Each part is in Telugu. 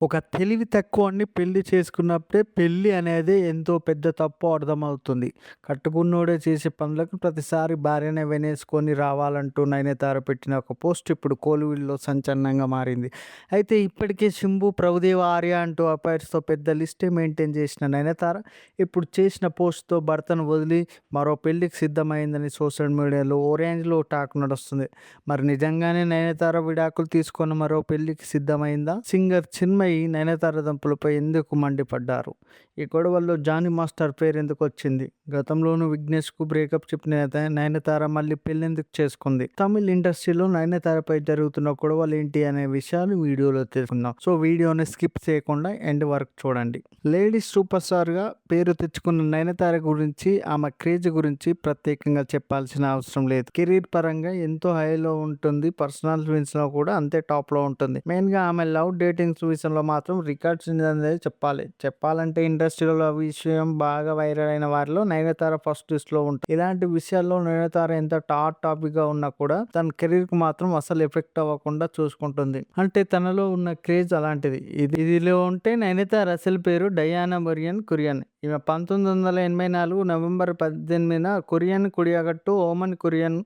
ఒక తెలివి తక్కువోడిని పెళ్లి చేసుకున్నప్పుడే పెళ్లి అనేది ఎంతో పెద్ద తప్పో అర్థమవుతుంది. కట్టుకున్నోడే చేసే పనులకు ప్రతిసారి భార్యనే వెనేసుకొని రావాలంటూ నయనతార పెట్టిన ఒక పోస్ట్ ఇప్పుడు కోలీవుడ్‌లో సంచలనంగా మారింది. అయితే ఇప్పటికే 'శంభు', 'ప్రభుదేవ', 'ఆర్య' అంటూ అఫైర్స్‌తో పెద్ద లిస్టే మెయింటైన్ చేసిన నయనతార ఇప్పుడు చేసిన పోస్ట్‌తో భర్తను వదిలి మరో పెళ్లికి సిద్ధమైందని సోషల్ మీడియాలో ఓ రేంజ్‌లో టాక్ నడుస్తుంది. మరి నిజంగానే నయనతార విడాకులు తీసుకొని మరో పెళ్లికి సిద్ధమైందా? సింగర్ చిన్మయి నయనతార దంపతులపై ఎందుకు మండిపడ్డారు? ఈ గొడవల్లో జానీ మాస్టర్ పేరెందుకొచ్చింది? గతంలోనూ విఘ్నేష్‌కు బ్రేకప్ చెప్పిన నయనతార మళ్ళీ పెళ్లెందుకు చేసుకుంది? తమిళ్ ఇండస్ట్రీలో నయనతారపై జరుగుతున్న గొడవలేంటి అనే విషయాలు వీడియోలో తెలుసుకుందాం. సో వీడియోని స్కిప్ చేయకుండా ఎండ్ వరకు చూడండి. లేడీస్ సూపర్ స్టార్‌గా పేరు తెచ్చుకున్న నయనతార గురించి, ఆమె క్రేజ్ గురించి ప్రత్యేకంగా చెప్పాల్సిన అవసరం లేదు. కెరీర్ పరంగా ఎంతో హైలో ఉంటుంది. పర్సనల్ విషయంలో కూడా అంతే టాప్‌లో ఉంటుంది. మెయిన్‌గా ఆమె లవ్, డేటింగ్స్ విషయంలో మాత్రం రికార్డ్స్ అనేది చెప్పాలి. చెప్పాలంటే ఇండస్ట్రీలో ఆ విషయం బాగా వైరల్ అయిన వారిలో నయనతార ఫస్ట్ లిస్ట్‌లో ఉంటుంది. ఇలాంటి విషయాల్లో నయనతార ఎంత టాపిక్‌గా ఉన్నా కూడా తన కెరీర్‌కి మాత్రం అస్సలు ఎఫెక్ట్ అవ్వకుండా చూసుకుంటుంది. అంటే తనలో ఉన్న క్రేజ్ అలాంటిది. ఇదిలో ఉంటే నయనతార అసలు పేరు డయానా మరియన్ కురియన్. ఈమె 1984 నవంబర్ 18న కొరియన్ కుడియాగట్టు ఓమన్ కురియన్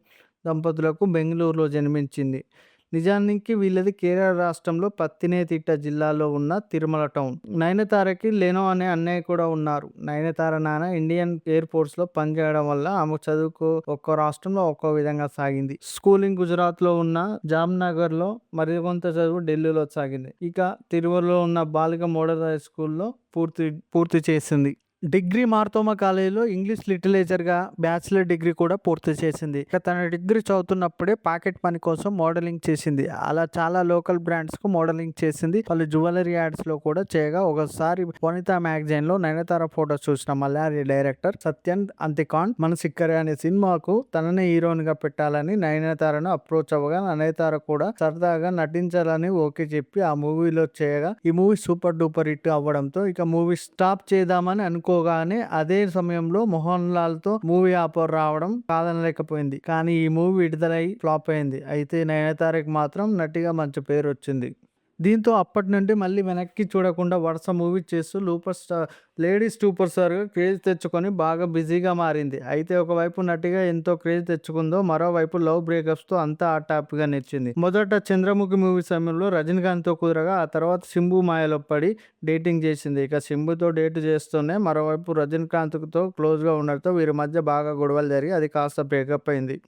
దంపతులకు బెంగుళూరులో జన్మించింది. నిజానికి వీళ్ళది కేరళ రాష్ట్రంలో పత్తినేతిట్ట జిల్లాలో ఉన్న తిరుమల టౌన్. నయనతారకి లెనో అనే అన్నయ్య కూడా ఉన్నారు. నయనతార నాన్న ఇండియన్ ఎయిర్ ఫోర్స్‌లో పనిచేయడం వల్ల ఆమె చదువుకు ఒక్కో రాష్ట్రంలో ఒక్కో విధంగా సాగింది. స్కూలింగ్ గుజరాత్‌లో ఉన్న జామ్‌నగర్‌లో, మరికొంత చదువు ఢిల్లీలో సాగింది. ఇక తిరుమలలో ఉన్న బాలిక మోడల్ హై స్కూల్‌లో పూర్తి చేసింది. డిగ్రీ మార్తోమా కాలేజీలో ఇంగ్లీష్ లిటరేచర్‌గా బ్యాచిలర్ డిగ్రీ కూడా పూర్తి చేసింది. ఇక తన డిగ్రీ చదువుతున్నప్పుడే పాకెట్ మనీ కోసం మోడలింగ్ చేసింది. అలా చాలా లోకల్ బ్రాండ్స్‌కు మోడలింగ్ చేసింది. పలు జ్యువెలరీ యాడ్స్‌లో కూడా చేయగా ఒకసారి వనిత మ్యాగజైన్‌లో నయనతార ఫోటో చూసిన మలయాళీ డైరెక్టర్ సత్యన్ అంతికాన్ 'మనసిక్కరే' అనే సినిమాకు తననే హీరోయిన్‌గా పెట్టాలని నయనతారను అప్రోచ్ అవ్వగా నయనతార కూడా సరదాగా నటించాలని ఓకే చెప్పి ఆ మూవీలో చేయగా ఈ మూవీ సూపర్ డూపర్ హిట్ అవ్వడంతో ఇక మూవీ స్టాప్ చేద్దామని అనుకోగానే అదే సమయంలో మోహన్ లాల్‌తో మూవీ ఆఫర్ రావడం కాదనలేకపోయింది. కానీ ఈ మూవీ విడుదలై ఫ్లాప్ అయింది. అయితే నయనతారకి మాత్రం నటిగా మంచి పేరొచ్చింది. దీంతో అప్పటి నుండి మళ్ళీ వెనక్కి చూడకుండా వరుస మూవీస్ చేస్తూ లేడీస్ సూపర్ స్టార్‌గా క్రేజ్ తెచ్చుకొని బాగా బిజీగా మారింది. అయితే ఒకవైపు నటిగా ఎంతో క్రేజ్ తెచ్చుకుందో, మరోవైపు లవ్ బ్రేకప్స్‌తో అంతా హాట్ టాపిక్‌గా నిలిచింది. మొదట 'చంద్రముఖి' మూవీ సమయంలో రజనీకాంత్‌తో కుదరగా ఆ తర్వాత 'శంభు' మాయలో పడి డేటింగ్ చేసింది. ఇక 'శంభుతో' డేట్ చేస్తూనే మరోవైపు రజనీకాంత్‌తో క్లోజ్‌గా ఉండడంతో వీరి మధ్య బాగా గొడవలు జరిగి అది కాస్త బ్రేకప్ అయింది.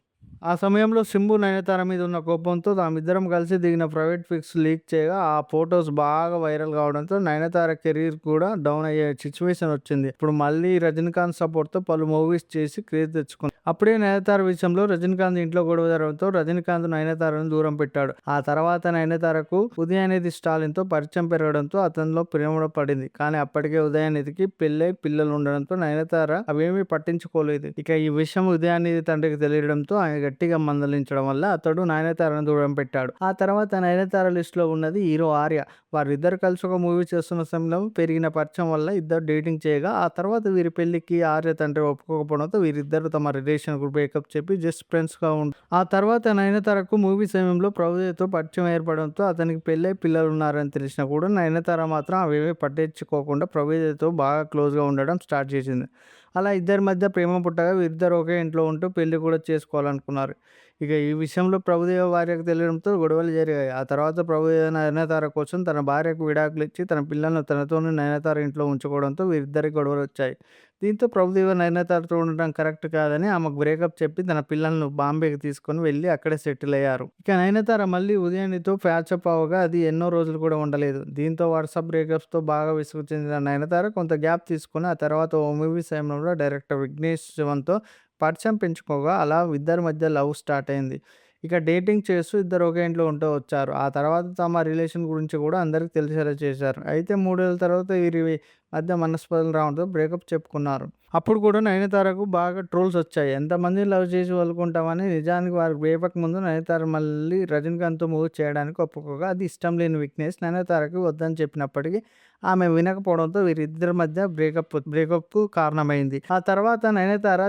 ఆ సమయంలో 'శంభు' నయనతార మీద ఉన్న కోపంతో తామిద్దరం కలిసి దిగిన ప్రైవేట్ పిక్స్ లీక్ చేయగా ఆ ఫోటోస్ బాగా వైరల్ కావడంతో నయనతార కెరీర్ కూడా డౌన్ అయ్యే సిచ్యువేషన్ వచ్చింది. ఇప్పుడు మళ్ళీ రజనీకాంత్ సపోర్ట్‌తో పలు మూవీస్ చేసి క్రేజ్ తెచ్చుకుంది. అప్పుడే నయనతార విషయంలో రజనీకాంత్ ఇంట్లో గొడవ జరగడంతో రజనీకాంత్ నయనతారను దూరం పెట్టాడు. ఆ తర్వాత నయనతారకు ఉదయనిధి స్టాలిన్‌తో పరిచయం పెరగడంతో అతనిలో ప్రేమలో పడింది. కానీ అప్పటికే ఉదయనిధికి పెళ్లై పిల్లలు ఉండడంతో నయనతార అవేమీ పట్టించుకోలేదు. ఇక ఈ విషయం ఉదయనిధి తండ్రికి తెలియడంతో ఆయన గట్టిగా మందలించడం వల్ల అతడు నయనతారను దూరం పెట్టాడు. ఆ తర్వాత నయనతార లిస్ట్‌లో ఉన్నది హీరో 'ఆర్య'. వారిద్దరు కలిసి ఒక మూవీ చేస్తున్న సమయంలో పెరిగిన పరిచయం వల్ల ఇద్దరు డేటింగ్ చేయగా ఆ తర్వాత వీరి పెళ్లికి 'ఆర్య' తండ్రి ఒప్పుకోకపోవడంతో వీరిద్దరూ తమ రిలేషన్‌కు బ్రేకప్ చెప్పి జస్ట్ ఫ్రెండ్స్‌గా ఆ తర్వాత నయనతారకు మూవీ సమయంలో ప్రభుదేవతో పరిచయం ఏర్పడడంతో అతనికి పెళ్లై పిల్లలున్నారని తెలిసినా కూడా నయనతార మాత్రం అవేమీ పట్టించుకోకుండా ప్రభుదేవతో బాగా క్లోజ్‌గా ఉండడం స్టార్ట్ చేసింది. అలా ఇద్దరి మధ్య ప్రేమ పుట్టగా వీరిద్దరూ ఒకే ఇంట్లో ఉంటూ పెళ్లి కూడా చేసుకోవాలనుకున్నారు. ఇక ఈ విషయంలో ప్రభుదేవ భార్యకు తెలియడంతో గొడవలు జరిగాయి. ఆ తర్వాత ప్రభుదేవ నయనతార కోసం తన భార్యకు విడాకులిచ్చి తన పిల్లలను తనతోనే నయనతార ఇంట్లో ఉంచుకోవడంతో వీరిద్దరికి గొడవలొచ్చాయి. దీంతో ప్రభుదేవ నయనతారతో ఉండడం కరెక్ట్ కాదని ఆమెకు బ్రేకప్ చెప్పి తన పిల్లలను బాంబేకి తీసుకొని వెళ్లి అక్కడే సెటిల్ అయ్యారు. ఇక నయనతార మళ్ళీ ఉదయనిధితో ప్యాచప్ అవ్వగా అది ఎన్నో రోజులు కూడా ఉండలేదు. దీంతో వరుస బ్రేకప్స్‌తో బాగా విసుగు చెందిన నయనతార కొంత గ్యాప్ తీసుకొని ఆ తర్వాత ఓ మూవీ సమయంలో డైరెక్టర్ విఘ్నేష్ శివన్‌తో పరిచయం పెంచుకోగా అలా ఇద్దరి మధ్య లవ్ స్టార్ట్ అయింది. ఇక డేటింగ్ చేస్తూ ఇద్దరు ఒకే ఇంట్లో ఉంటూ వచ్చారు. ఆ తర్వాత తమ రిలేషన్ గురించి కూడా అందరికి తెలిసేలా చేశారు. అయితే 3 ఏళ్ల తర్వాత వీరి మధ్య మనస్పర్ధలు రావడంతో బ్రేకప్ చెప్పుకున్నారు. అప్పుడు కూడా నయనతారకు బాగా ట్రోల్స్ వచ్చాయి. ఎంతమందిని లవ్ చేసి వదులుకుంటామని. నిజానికి వారు బ్రేకప్‌కి ముందు నయనతార మళ్ళీ రజనీకాంత్‌తో మూవీ చేయడానికి ఒప్పుకోగా, అది ఇష్టం లేని విఘ్నేష్ నయనతారకి వద్దని చెప్పినప్పటికీ ఆమె వినకపోవడంతో వీరిద్దరి మధ్య బ్రేకప్‌కు కారణమైంది. ఆ తర్వాత నయనతార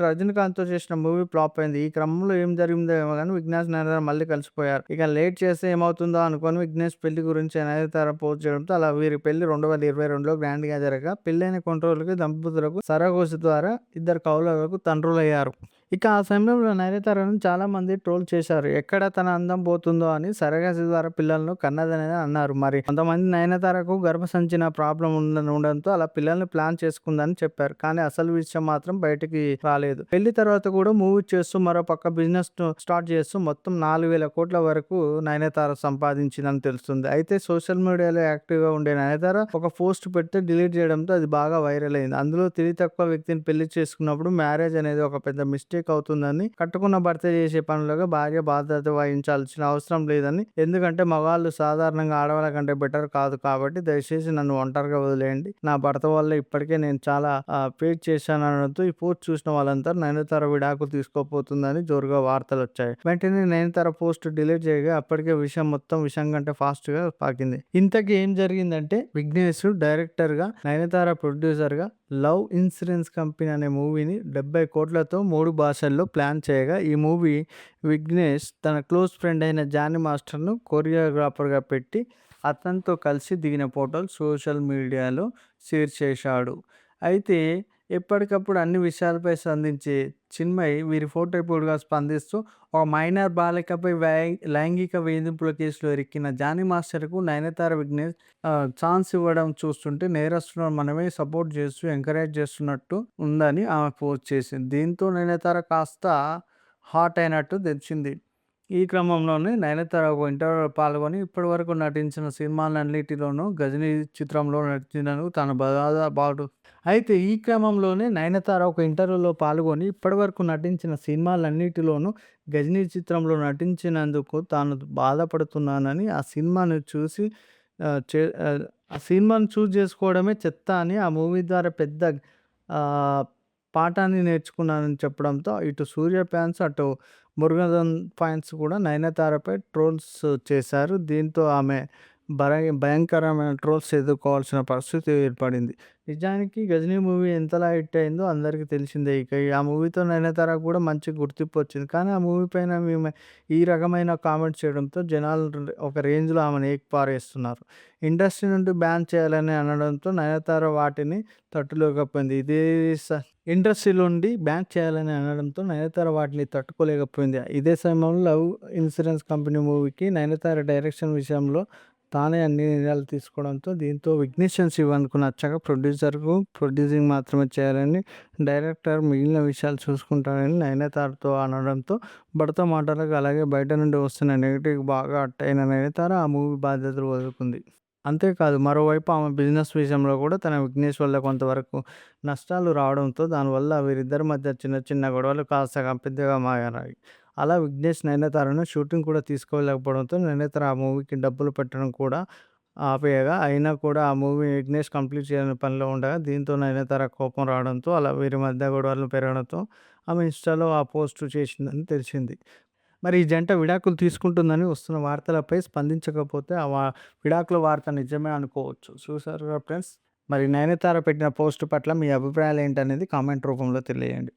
రజనీకాంత్‌తో చేసిన మూవీ ఫ్లాప్ అయింది. ఈ క్రమంలో ఏం జరిగిందో ఏమో గాని విఘ్నేష్, నయనతార మళ్ళీ కలిసిపోయారు. ఇక లేట్ చేస్తే ఏమవుతుందో అనుకోని విఘ్నేష్ పెళ్లి గురించి నయనతార పోస్ట్ చేయడంతో అలా వీరి పెళ్లి 2022లో గ్రాండ్‌గా జరగగా, పెళ్లైన కొన్ని రోజులకి దంపతులకు సరగోసి ద్వారా ఇద్దరు కౌలలకు తండ్రులయ్యారు. ఇక ఆ సమయంలో నయనతారను చాలామంది ట్రోల్ చేశారు. ఎక్కడ తన అందం పోతుందో అని సరగసి ద్వారా పిల్లలను కన్నదని అన్నారు. మరి కొంతమంది నయనతారకు గర్భసంచిన ప్రాబ్లమ్ ఉండడంతో అలా పిల్లల్ని ప్లాన్ చేసుకుందని చెప్పారు. కానీ అసలు విషయం మాత్రం బయటికి రాలేదు. పెళ్లి తర్వాత కూడా మూవీ చేస్తూ మరో పక్క బిజినెస్ స్టార్ట్ చేస్తూ మొత్తం 4,000 కోట్ల వరకు నయనతార సంపాదించిందని తెలుస్తుంది. అయితే సోషల్ మీడియాలో యాక్టివ్‌గా ఉండే నయనతార ఒక పోస్ట్ పెడితే డిలీట్ చేయడంతో అది బాగా వైరల్ అయింది. అందులో తెలివి తక్కువ వ్యక్తిని పెళ్లి చేసుకున్నప్పుడు మ్యారేజ్ అనేది ఒక పెద్ద మిస్టేక్ అవుతుందని, కట్టుకున్న భర్త చేసే పనులకు భార్య బాధ్యత వహించాల్సిన అవసరం లేదని, ఎందుకంటే మగవాళ్ళు సాధారణంగా ఆడవాళ్ళ కంటే బెటర్ కాదు కాబట్టి దయచేసి నన్ను ఒంటరిగా వదిలేయండి. నా భర్త వల్ల ఇప్పటికే నేను చాలా ఫేస్ చేశాననడంతో ఈ పోస్ట్ చూసిన వాళ్ళంతా నయనతార విడాకులు తీసుకోబోతుందని జోరుగా వార్తలొచ్చాయి. వెంటనే నయనతార పోస్ట్ డిలీట్ చేయగా అప్పటికే విషయం మొత్తం విషయం కంటే ఫాస్ట్‌గా పాకింది. ఇంతకీ ఏం జరిగిందంటే విఘ్నేష్ డైరెక్టర్‌గా, నయనతార ప్రొడ్యూసర్‌గా లవ్ ఇన్సూరెన్స్ కంపెనీ అనే మూవీని 70 కోట్లతో 3 భాషల్లో ప్లాన్ చేయగా, ఈ మూవీ విఘ్నేష్ తన క్లోజ్ ఫ్రెండ్ అయిన జానీ మాస్టర్‌ను కొరియోగ్రాఫర్‌గా పెట్టి అతనితో కలిసి దిగిన ఫోటోలు సోషల్ మీడియాలో షేర్ చేశాడు. అయితే ఎప్పటికప్పుడు అన్ని విషయాలపై స్పందించే చిన్మయి వీరి ఫోటోగా స్పందిస్తూ ఒక మైనర్ బాలికపై లైంగిక వేధింపుల కేసులో ఇరిక్కిన జానీ మాస్టర్‌కు నయనతార, విఘ్నేష్ ఛాన్స్ ఇవ్వడం చూస్తుంటే నేరస్తులను మనమే సపోర్ట్ చేస్తూ, ఎంకరేజ్ చేస్తున్నట్టు ఉందని ఆమె పోస్ట్ చేసింది. దీంతో నయనతార కాస్త హాట్ అయినట్టు తెలిసింది. ఈ క్రమంలోనే నయనతార ఒక ఇంటర్వ్యూలో పాల్గొని ఇప్పటివరకు నటించిన సినిమాలన్నిటిలోనూ 'గజినీ' చిత్రంలో నటించినందుకు తాను అయితే ఈ క్రమంలోనే నయనతార ఒక ఇంటర్వ్యూలో పాల్గొని ఇప్పటివరకు నటించిన సినిమాలన్నిటిలోనూ 'గజినీ' చిత్రంలో నటించినందుకు తాను బాధపడుతున్నానని, ఆ సినిమాను చూజ్ చేసుకోవడమే చెత్త అని, ఆ మూవీ ద్వారా పెద్ద ఆహ్, పాఠాన్ని నేర్చుకున్నానని చెప్పడంతో ఇటు సూర్య ఫ్యాన్స్, అటు మురుగదన్ ఫ్యాన్స్ కూడా నయనతారపై ట్రోల్స్ చేశారు. దీంతో ఆమె భయంకరమైన ట్రోల్స్ ఎదుర్కోవాల్సిన పరిస్థితి ఏర్పడింది. నిజానికి 'గజినీ' మూవీ ఎంతలా హిట్ అయిందో అందరికీ తెలిసిందే. ఇక ఆ మూవీతో నయనతారకు కూడా మంచి గుర్తింపు వచ్చింది. కానీ ఆ మూవీ పైన ఈమె ఈ రకమైన కామెంట్స్ చేయడంతో జనాలు ఒక రేంజ్‌లో ఆమెను ఏకిపారేస్తున్నారు. ఇండస్ట్రీ నుండి బ్యాన్ చేయాలని అనడంతో నయనతార వాటిని తట్టుకోలేకపోయింది. ఇండస్ట్రీ నుండి బ్యాన్ చేయాలని అనడంతో నయనతార వాటిని తట్టుకోలేకపోయింది. ఇదే సమయంలో లవ్ ఇన్సూరెన్స్ కంపెనీ మూవీకి నయనతార డైరెక్షన్ విషయంలో తానే అన్ని నిర్ణయాలు తీసుకోవడంతో, దీంతో విఘ్నేష్ శివన్‌కు నచ్చక ప్రొడ్యూసింగ్ మాత్రమే చేయాలని, డైరెక్టర్ మిగిలిన విషయాలు చూసుకుంటానని నయనతారతో అనడంతో భర్త మాటలకు అలాగే బయట నుండి వస్తున్న నెగెటివ్‌కి బాగా హర్ట్ అయిన నయనతార ఆ మూవీ బాధ్యతలు వదులుకుంది. అంతేకాదు మరోవైపు ఆమె బిజినెస్ విషయంలో కూడా విఘ్నేష్ వల్ల కొంతవరకు నష్టాలు రావడంతో దానివల్ల వీరిద్దరి మధ్య చిన్న చిన్న గొడవలు కాస్త పెద్దగా మారాయి. అలా విఘ్నేష్ నయనతారను షూటింగ్ కూడా తీసుకోలేకపోవడంతో నయనతార ఆ మూవీకి డబ్బులు పెట్టడం కూడా ఆపేయగా, అయినా కూడా ఆ మూవీ విఘ్నేష్ కంప్లీట్ చేయాలని పనిలో ఉండగా, దీంతో నయనతార కోపం రావడంతో అలా వీరి మధ్య గొడవలు పెరగడంతో ఆమె ఇన్‌స్టాలో ఆ పోస్ట్ చేసిందని తెలిసింది. మరి ఈ జంట విడాకులు తీసుకుంటుందని వస్తున్న వార్తలపై స్పందించకపోతే విడాకుల వార్త నిజమే అనుకోవచ్చు. చూసారుగా ఫ్రెండ్స్. మరి నయనతార పెట్టిన పోస్ట్ పట్ల మీ అభిప్రాయాలు ఏంటనేది కామెంట్ రూపంలో తెలియజేయండి.